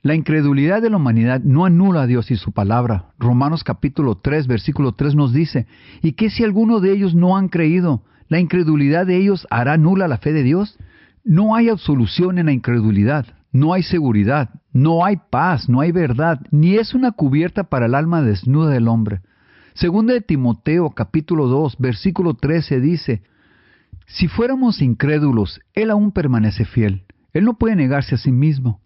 La incredulidad de la humanidad no anula a Dios y su palabra. Romanos capítulo 3, versículo 3 nos dice, ¿y qué si alguno de ellos no han creído? ¿La incredulidad de ellos hará nula la fe de Dios? No hay absolución en la incredulidad, no hay seguridad, no hay paz, no hay verdad, ni es una cubierta para el alma desnuda del hombre. Segunda de Timoteo capítulo 2, versículo 13 dice, si fuéramos incrédulos, Él aún permanece fiel. Él no puede negarse a sí mismo.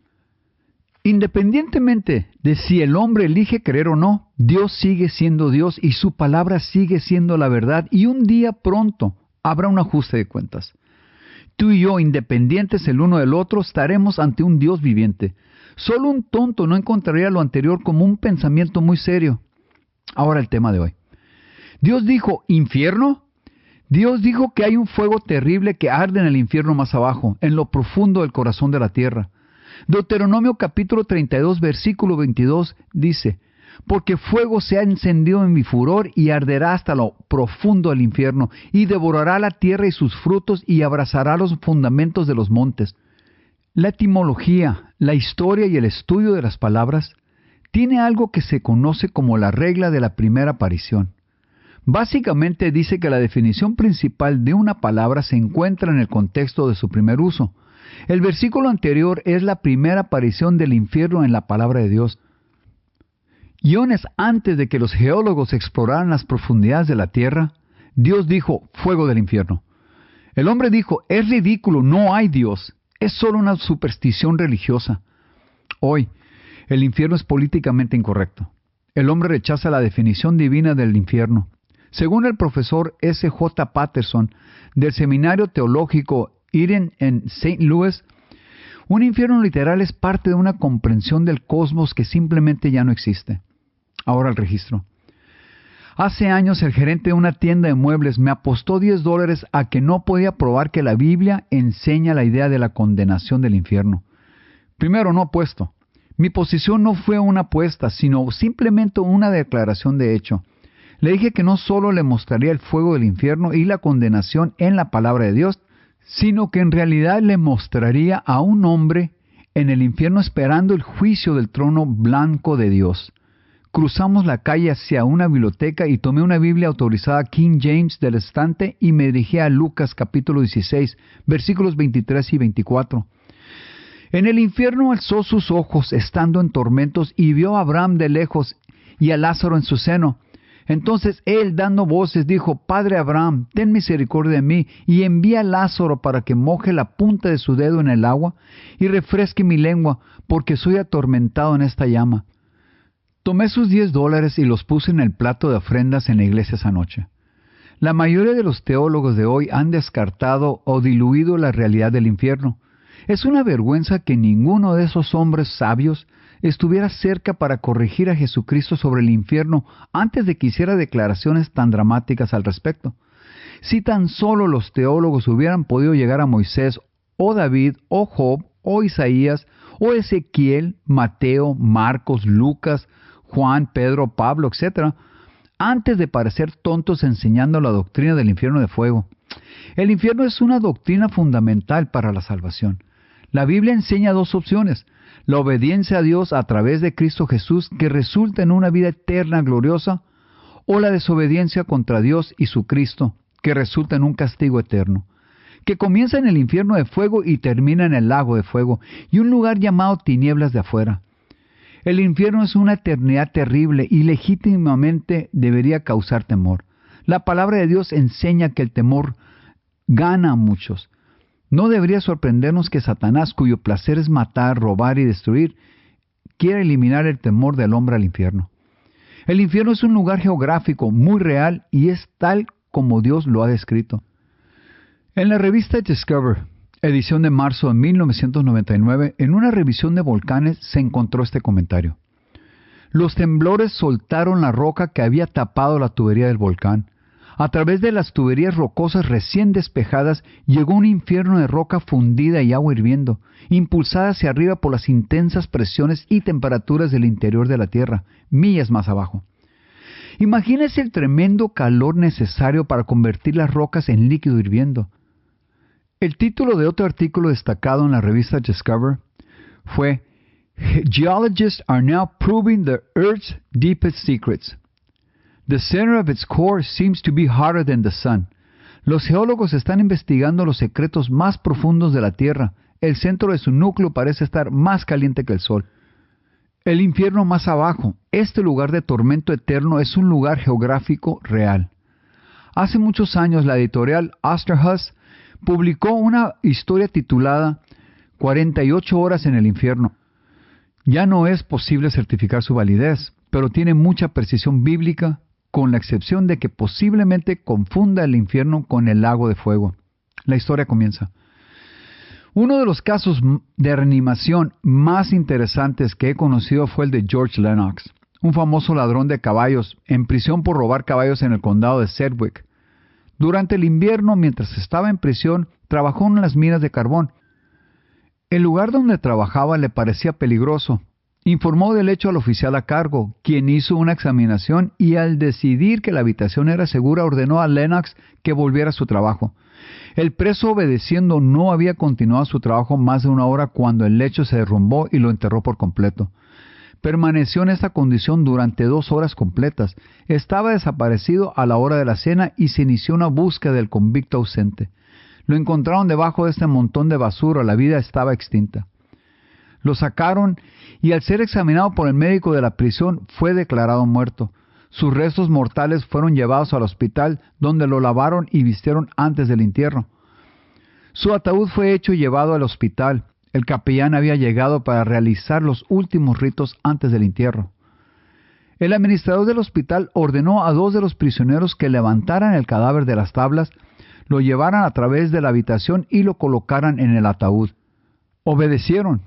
Independientemente de si el hombre elige creer o no, Dios sigue siendo Dios y su palabra sigue siendo la verdad, y un día pronto habrá un ajuste de cuentas. Tú y yo, independientes el uno del otro, estaremos ante un Dios viviente. Solo un tonto no encontraría lo anterior como un pensamiento muy serio. Ahora el tema de hoy. Dios dijo, ¿infierno? Dios dijo que hay un fuego terrible que arde en el infierno más abajo, en lo profundo del corazón de la tierra. Deuteronomio capítulo 32, versículo 22 dice, porque fuego se ha encendido en mi furor y arderá hasta lo profundo del infierno, y devorará la tierra y sus frutos y abrazará los fundamentos de los montes. La etimología, la historia y el estudio de las palabras tiene algo que se conoce como la regla de la primera aparición. Básicamente dice que la definición principal de una palabra se encuentra en el contexto de su primer uso. El versículo anterior es la primera aparición del infierno en la palabra de Dios. Iones antes de que los geólogos exploraran las profundidades de la tierra, Dios dijo, fuego del infierno. El hombre dijo, es ridículo, no hay Dios, es solo una superstición religiosa. Hoy, el infierno es políticamente incorrecto. El hombre rechaza la definición divina del infierno. Según el profesor S. J. Patterson, del Seminario Teológico Eden en St. Louis, un infierno literal es parte de una comprensión del cosmos que simplemente ya no existe. Ahora el registro. Hace años el gerente de una tienda de muebles me apostó $10 a que no podía probar que la Biblia enseña la idea de la condenación del infierno. Primero, no apuesto. Mi posición no fue una apuesta, sino simplemente una declaración de hecho. Le dije que no solo le mostraría el fuego del infierno y la condenación en la palabra de Dios, sino que en realidad le mostraría a un hombre en el infierno esperando el juicio del trono blanco de Dios. Cruzamos la calle hacia una biblioteca y tomé una Biblia autorizada King James del estante y me dirigí a Lucas capítulo 16, versículos 23 y 24. En el infierno alzó sus ojos estando en tormentos y vio a Abraham de lejos y a Lázaro en su seno. Entonces él, dando voces, dijo, Padre Abraham, ten misericordia de mí, y envía a Lázaro para que moje la punta de su dedo en el agua y refresque mi lengua, porque soy atormentado en esta llama. Tomé sus $10 y los puse en el plato de ofrendas en la iglesia esa noche. La mayoría de los teólogos de hoy han descartado o diluido la realidad del infierno. Es una vergüenza que ninguno de esos hombres sabios estuviera cerca para corregir a Jesucristo sobre el infierno antes de que hiciera declaraciones tan dramáticas al respecto. Si tan solo los teólogos hubieran podido llegar a Moisés, o David, o Job, o Isaías, o Ezequiel, Mateo, Marcos, Lucas, Juan, Pedro, Pablo, etc., antes de parecer tontos enseñando la doctrina del infierno de fuego. El infierno es una doctrina fundamental para la salvación. La Biblia enseña dos opciones: la obediencia a Dios a través de Cristo Jesús, que resulta en una vida eterna gloriosa, o la desobediencia contra Dios y su Cristo, que resulta en un castigo eterno, que comienza en el infierno de fuego y termina en el lago de fuego, y un lugar llamado tinieblas de afuera. El infierno es una eternidad terrible y legítimamente debería causar temor. La palabra de Dios enseña que el temor gana a muchos. No debería sorprendernos que Satanás, cuyo placer es matar, robar y destruir, quiera eliminar el temor del hombre al infierno. El infierno es un lugar geográfico muy real y es tal como Dios lo ha descrito. En la revista Discover, edición de marzo de 1999, en una revisión de volcanes se encontró este comentario. Los temblores soltaron la roca que había tapado la tubería del volcán. A través de las tuberías rocosas recién despejadas llegó un infierno de roca fundida y agua hirviendo, impulsada hacia arriba por las intensas presiones y temperaturas del interior de la Tierra, millas más abajo. Imagínese el tremendo calor necesario para convertir las rocas en líquido hirviendo. El título de otro artículo destacado en la revista Discover fue Geologists are now proving the Earth's deepest secrets. The center of its core seems to be hotter than the sun. Los geólogos están investigando los secretos más profundos de la Tierra. El centro de su núcleo parece estar más caliente que el Sol. El infierno más abajo, este lugar de tormento eterno, es un lugar geográfico real. Hace muchos años la editorial Osterhaus publicó una historia titulada 48 horas en el infierno. Ya no es posible certificar su validez, pero tiene mucha precisión bíblica, con la excepción de que posiblemente confunda el infierno con el lago de fuego. La historia comienza. Uno de los casos de reanimación más interesantes que he conocido fue el de George Lennox, un famoso ladrón de caballos, en prisión por robar caballos en el condado de Sedgwick. Durante el invierno, mientras estaba en prisión, trabajó en las minas de carbón. El lugar donde trabajaba le parecía peligroso. Informó del hecho al oficial a cargo, quien hizo una examinación y al decidir que la habitación era segura ordenó a Lennox que volviera a su trabajo. El preso, obedeciendo, no había continuado su trabajo más de una hora cuando el lecho se derrumbó y lo enterró por completo. Permaneció en esta condición durante 2 horas completas. Estaba desaparecido a la hora de la cena y se inició una búsqueda del convicto ausente. Lo encontraron debajo de este montón de basura. La vida estaba extinta. Lo sacaron y al ser examinado por el médico de la prisión fue declarado muerto. Sus restos mortales fueron llevados al hospital, donde lo lavaron y vistieron antes del entierro. Su ataúd fue hecho y llevado al hospital. El capellán había llegado para realizar los últimos ritos antes del entierro. El administrador del hospital ordenó a 2 de los prisioneros que levantaran el cadáver de las tablas, lo llevaran a través de la habitación y lo colocaran en el ataúd. Obedecieron.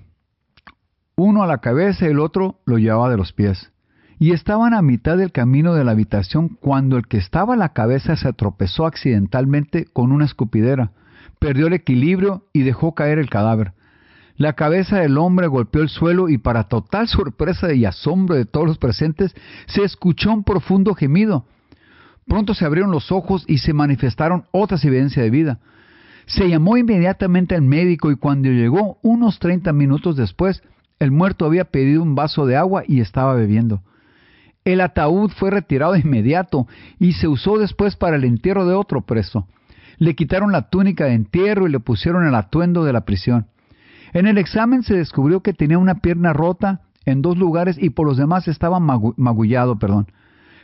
Uno a la cabeza y el otro lo llevaba de los pies. Y estaban a mitad del camino de la habitación cuando el que estaba a la cabeza se tropezó accidentalmente con una escupidera, perdió el equilibrio y dejó caer el cadáver. La cabeza del hombre golpeó el suelo y, para total sorpresa y asombro de todos los presentes, se escuchó un profundo gemido. Pronto se abrieron los ojos y se manifestaron otras evidencias de vida. Se llamó inmediatamente al médico y cuando llegó unos 30 minutos después, el muerto había pedido un vaso de agua y estaba bebiendo. El ataúd fue retirado de inmediato y se usó después para el entierro de otro preso. Le quitaron la túnica de entierro y le pusieron el atuendo de la prisión. En el examen se descubrió que tenía una pierna rota en 2 lugares y por los demás estaba magullado.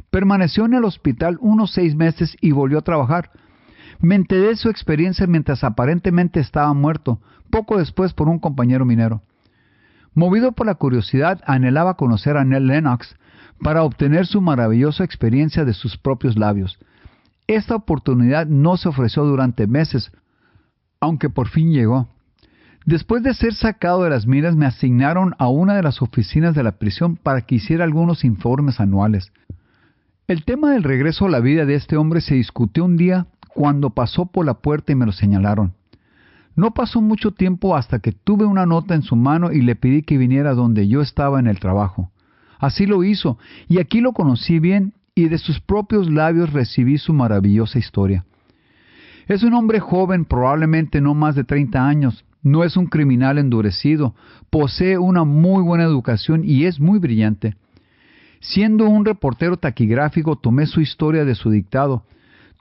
Permaneció en el hospital unos 6 meses y volvió a trabajar. Me enteré de su experiencia mientras aparentemente estaba muerto, poco después por un compañero minero. Movido por la curiosidad, anhelaba conocer a Lennox para obtener su maravillosa experiencia de sus propios labios. Esta oportunidad no se ofreció durante meses, aunque por fin llegó. Después de ser sacado de las minas, me asignaron a una de las oficinas de la prisión para que hiciera algunos informes anuales. El tema del regreso a la vida de este hombre se discutió un día cuando pasó por la puerta y me lo señalaron. No pasó mucho tiempo hasta que tuve una nota en su mano y le pedí que viniera donde yo estaba en el trabajo. Así lo hizo, y aquí lo conocí bien, y de sus propios labios recibí su maravillosa historia. Es un hombre joven, probablemente no más de 30 años. No es un criminal endurecido, posee una muy buena educación y es muy brillante. Siendo un reportero taquigráfico, tomé su historia de su dictado.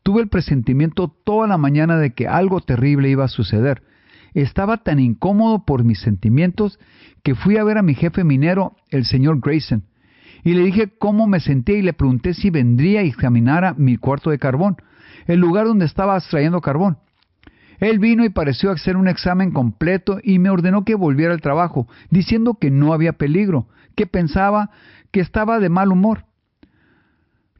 Tuve el presentimiento toda la mañana de que algo terrible iba a suceder. Estaba tan incómodo por mis sentimientos que fui a ver a mi jefe minero, el señor Grayson, y le dije cómo me sentía y le pregunté si vendría y examinara mi cuarto de carbón, el lugar donde estaba extrayendo carbón. Él vino y pareció hacer un examen completo y me ordenó que volviera al trabajo, diciendo que no había peligro, que pensaba que estaba de mal humor.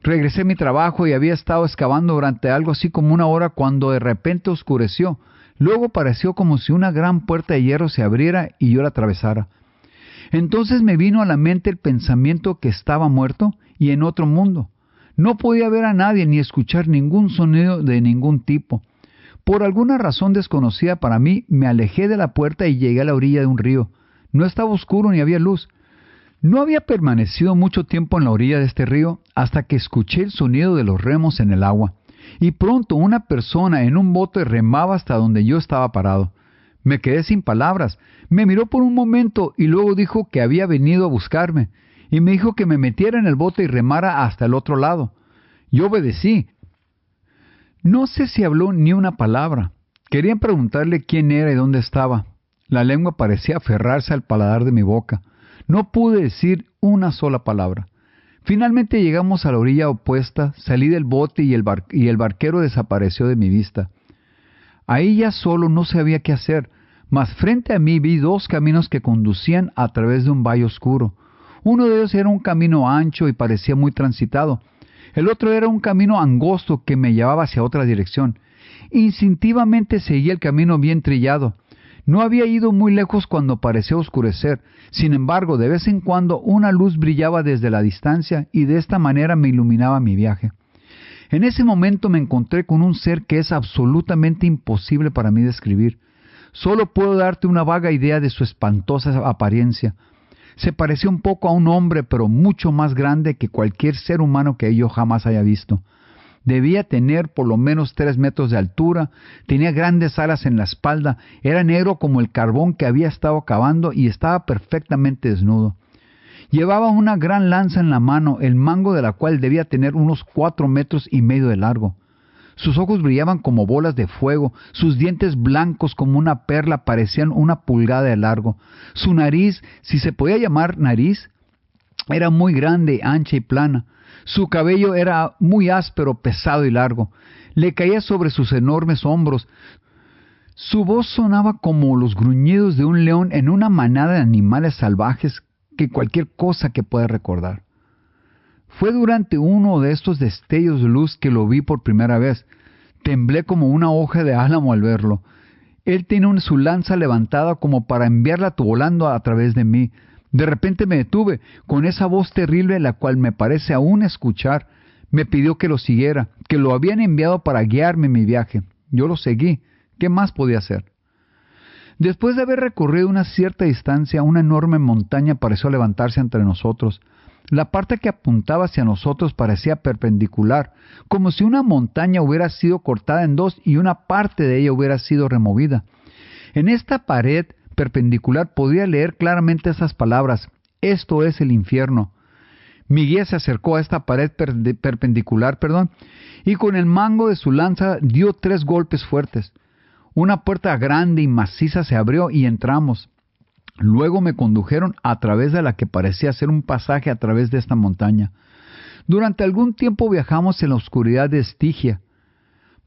Regresé a mi trabajo y había estado excavando durante algo así como 1 hora cuando de repente oscureció. Luego pareció como si una gran puerta de hierro se abriera y yo la atravesara. Entonces me vino a la mente el pensamiento que estaba muerto y en otro mundo. No podía ver a nadie ni escuchar ningún sonido de ningún tipo. Por alguna razón desconocida para mí, me alejé de la puerta y llegué a la orilla de un río. No estaba oscuro ni había luz. No había permanecido mucho tiempo en la orilla de este río hasta que escuché el sonido de los remos en el agua. Y pronto una persona en un bote remaba hasta donde yo estaba parado. Me quedé sin palabras. Me miró por un momento y luego dijo que había venido a buscarme, y me dijo que me metiera en el bote y remara hasta el otro lado. Yo obedecí. No sé si habló ni una palabra. Quería preguntarle quién era y dónde estaba. La lengua parecía aferrarse al paladar de mi boca. No pude decir una sola palabra. Finalmente llegamos a la orilla opuesta, salí del bote y el barquero desapareció de mi vista. Ahí ya solo no sabía qué hacer, mas frente a mí vi dos caminos que conducían a través de un valle oscuro. Uno de ellos era un camino ancho y parecía muy transitado. El otro era un camino angosto que me llevaba hacia otra dirección. Instintivamente seguí el camino bien trillado. No había ido muy lejos cuando pareció oscurecer. Sin embargo, de vez en cuando una luz brillaba desde la distancia y de esta manera me iluminaba mi viaje. En ese momento me encontré con un ser que es absolutamente imposible para mí describir. Solo puedo darte una vaga idea de su espantosa apariencia. Se parecía un poco a un hombre, pero mucho más grande que cualquier ser humano que yo jamás haya visto. Debía tener por lo menos 3 metros de altura, tenía grandes alas en la espalda, era negro como el carbón que había estado cavando y estaba perfectamente desnudo. Llevaba una gran lanza en la mano, el mango de la cual debía tener unos 4,5 metros de largo. Sus ojos brillaban como bolas de fuego, sus dientes blancos como una perla parecían 1 pulgada de largo. Su nariz, si se podía llamar nariz, era muy grande, ancha y plana. Su cabello era muy áspero, pesado y largo. Le caía sobre sus enormes hombros. Su voz sonaba como los gruñidos de un león en una manada de animales salvajes que cualquier cosa que pueda recordar. Fue durante uno de estos destellos de luz que lo vi por primera vez. Temblé como una hoja de álamo al verlo. Él tenía su lanza levantada como para enviarla volando a través de mí. De repente me detuve, con esa voz terrible, la cual me parece aún escuchar. Me pidió que lo siguiera, que lo habían enviado para guiarme en mi viaje. Yo lo seguí. ¿Qué más podía hacer? Después de haber recorrido una cierta distancia, una enorme montaña pareció levantarse entre nosotros. La parte que apuntaba hacia nosotros parecía perpendicular, como si una montaña hubiera sido cortada en dos y una parte de ella hubiera sido removida. En esta pared perpendicular podía leer claramente esas palabras: «Esto es el infierno». Mi guía se acercó a esta pared perpendicular, y con el mango de su lanza dio 3 golpes fuertes. Una puerta grande y maciza se abrió y entramos. Luego me condujeron a través de la que parecía ser un pasaje a través de esta montaña. Durante algún tiempo viajamos en la oscuridad de Estigia.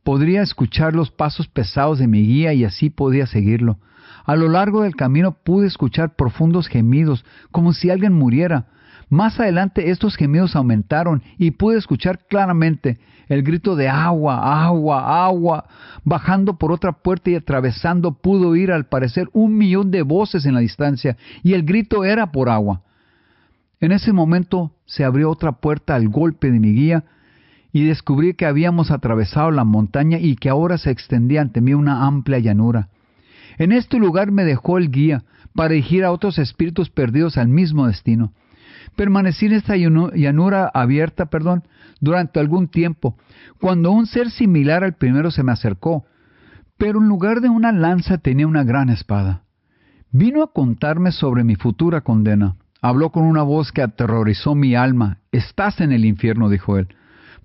Podría escuchar los pasos pesados de mi guía y así podía seguirlo. A lo largo del camino pude escuchar profundos gemidos, como si alguien muriera. Más adelante estos gemidos aumentaron y pude escuchar claramente el grito de agua, agua, agua. Bajando por otra puerta y atravesando pude oír al parecer 1,000,000 de voces en la distancia y el grito era por agua. En ese momento se abrió otra puerta al golpe de mi guía y descubrí que habíamos atravesado la montaña y que ahora se extendía ante mí una amplia llanura. En este lugar me dejó el guía para dirigir a otros espíritus perdidos al mismo destino. Permanecí en esta llanura abierta, durante algún tiempo, cuando un ser similar al primero se me acercó, pero en lugar de una lanza tenía una gran espada. Vino a contarme sobre mi futura condena. Habló con una voz que aterrorizó mi alma. «Estás en el infierno», dijo él.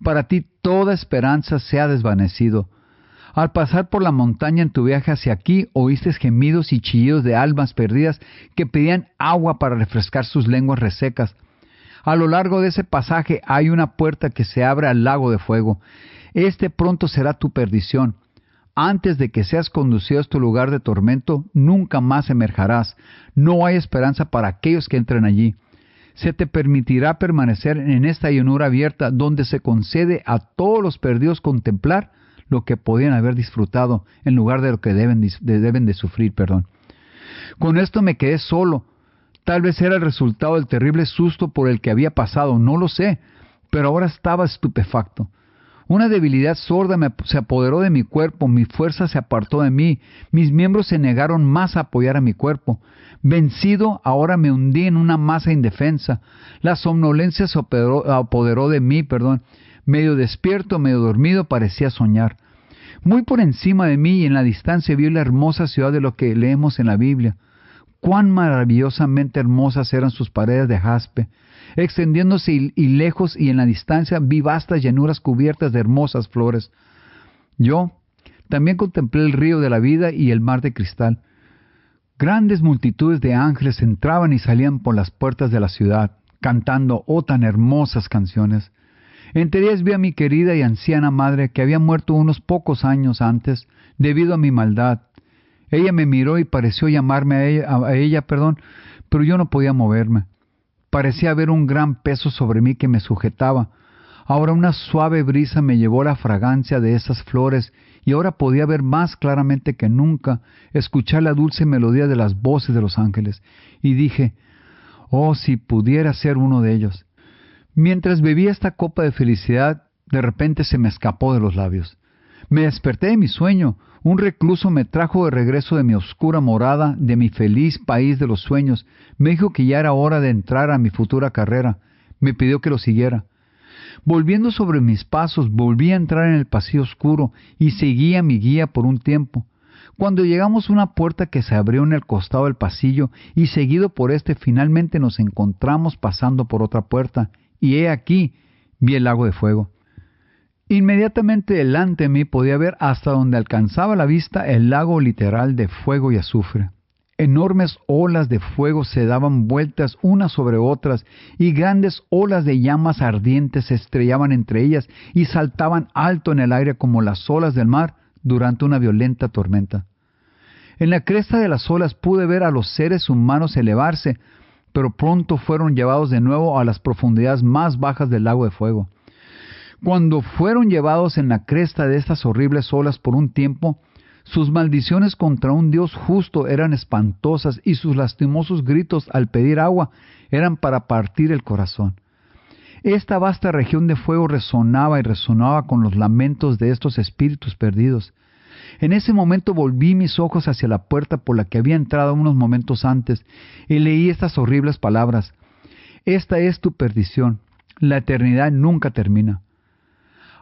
«Para ti toda esperanza se ha desvanecido. Al pasar por la montaña en tu viaje hacia aquí, oíste gemidos y chillidos de almas perdidas que pedían agua para refrescar sus lenguas resecas. A lo largo de ese pasaje hay una puerta que se abre al lago de fuego. Este pronto será tu perdición. Antes de que seas conducido a este lugar de tormento, nunca más emergerás. No hay esperanza para aquellos que entren allí. Se te permitirá permanecer en esta llanura abierta donde se concede a todos los perdidos contemplar lo que podían haber disfrutado en lugar de lo que deben de sufrir. Con esto me quedé solo. Tal vez era el resultado del terrible susto por el que había pasado, no lo sé, pero ahora estaba estupefacto. Una debilidad sorda se apoderó de mi cuerpo, mi fuerza se apartó de mí, mis miembros se negaron más a apoyar a mi cuerpo. Vencido, ahora me hundí en una masa indefensa. La somnolencia se apoderó de mí, Medio despierto, medio dormido, parecía soñar. Muy por encima de mí y en la distancia vi la hermosa ciudad de lo que leemos en la Biblia. Cuán maravillosamente hermosas eran sus paredes de jaspe, extendiéndose y lejos, y en la distancia vi vastas llanuras cubiertas de hermosas flores. Yo también contemplé el río de la vida y el mar de cristal. Grandes multitudes de ángeles entraban y salían por las puertas de la ciudad, cantando tan hermosas canciones. Entre ellas vi a mi querida y anciana madre, que había muerto unos pocos años antes, debido a mi maldad. Ella me miró y pareció llamarme a ella, pero yo no podía moverme. Parecía haber un gran peso sobre mí que me sujetaba. Ahora una suave brisa me llevó la fragancia de esas flores, y ahora podía ver más claramente que nunca, escuchar la dulce melodía de las voces de los ángeles. Y dije, oh, si pudiera ser uno de ellos. Mientras bebía esta copa de felicidad, de repente se me escapó de los labios. Me desperté de mi sueño. Un recluso me trajo de regreso de mi oscura morada, de mi feliz país de los sueños. Me dijo que ya era hora de entrar a mi futura carrera. Me pidió que lo siguiera. Volviendo sobre mis pasos, volví a entrar en el pasillo oscuro y seguí a mi guía por un tiempo. Cuando llegamos a una puerta que se abrió en el costado del pasillo y seguido por finalmente nos encontramos pasando por otra puerta. Y he aquí, vi el lago de fuego. Inmediatamente delante de mí podía ver hasta donde alcanzaba la vista el lago literal de fuego y azufre. Enormes olas de fuego se daban vueltas unas sobre otras, y grandes olas de llamas ardientes se estrellaban entre ellas y saltaban alto en el aire como las olas del mar durante una violenta tormenta. En la cresta de las olas pude ver a los seres humanos elevarse, pero pronto fueron llevados de nuevo a las profundidades más bajas del lago de fuego. Cuando fueron llevados en la cresta de estas horribles olas por un tiempo, sus maldiciones contra un Dios justo eran espantosas, y sus lastimosos gritos al pedir agua eran para partir el corazón. Esta vasta región de fuego resonaba y resonaba con los lamentos de estos espíritus perdidos. En ese momento volví mis ojos hacia la puerta por la que había entrado unos momentos antes, y leí estas horribles palabras: «Esta es tu perdición, la eternidad nunca termina».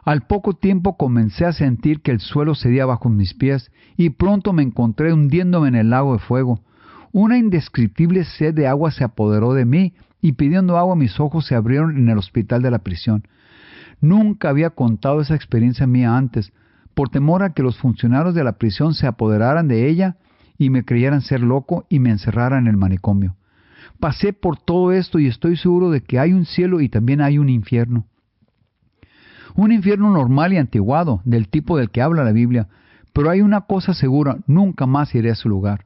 Al poco tiempo comencé a sentir que el suelo cedía bajo mis pies, y pronto me encontré hundiéndome en el lago de fuego. Una indescriptible sed de agua se apoderó de mí, y pidiendo agua mis ojos se abrieron en el hospital de la prisión. Nunca había contado esa experiencia mía antes, por temor a que los funcionarios de la prisión se apoderaran de ella y me creyeran ser loco y me encerraran en el manicomio. Pasé por todo esto y estoy seguro de que hay un cielo y también hay un infierno. Un infierno normal y antiguado, del tipo del que habla la Biblia, pero hay una cosa segura: nunca más iré a su lugar.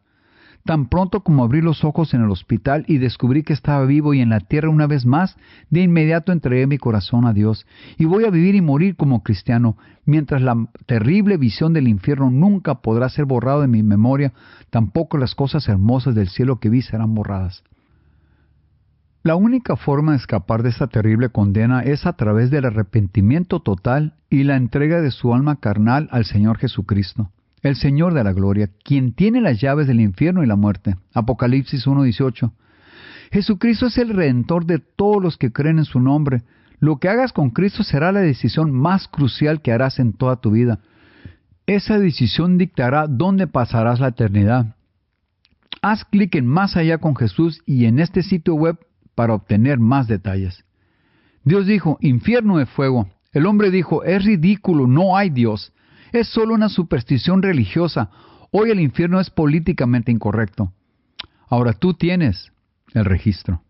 Tan pronto como abrí los ojos en el hospital y descubrí que estaba vivo y en la tierra una vez más, de inmediato entregué mi corazón a Dios, y voy a vivir y morir como cristiano, mientras la terrible visión del infierno nunca podrá ser borrado de mi memoria, tampoco las cosas hermosas del cielo que vi serán borradas. La única forma de escapar de esta terrible condena es a través del arrepentimiento total y la entrega de su alma carnal al Señor Jesucristo, el Señor de la gloria, quien tiene las llaves del infierno y la muerte. Apocalipsis 1:18. Jesucristo es el Redentor de todos los que creen en su nombre. Lo que hagas con Cristo será la decisión más crucial que harás en toda tu vida. Esa decisión dictará dónde pasarás la eternidad. Haz clic en Más Allá con Jesús y en este sitio web para obtener más detalles. Dios dijo: infierno de fuego. El hombre dijo: es ridículo, no hay Dios. Es solo una superstición religiosa. Hoy el infierno es políticamente incorrecto. Ahora tú tienes el registro.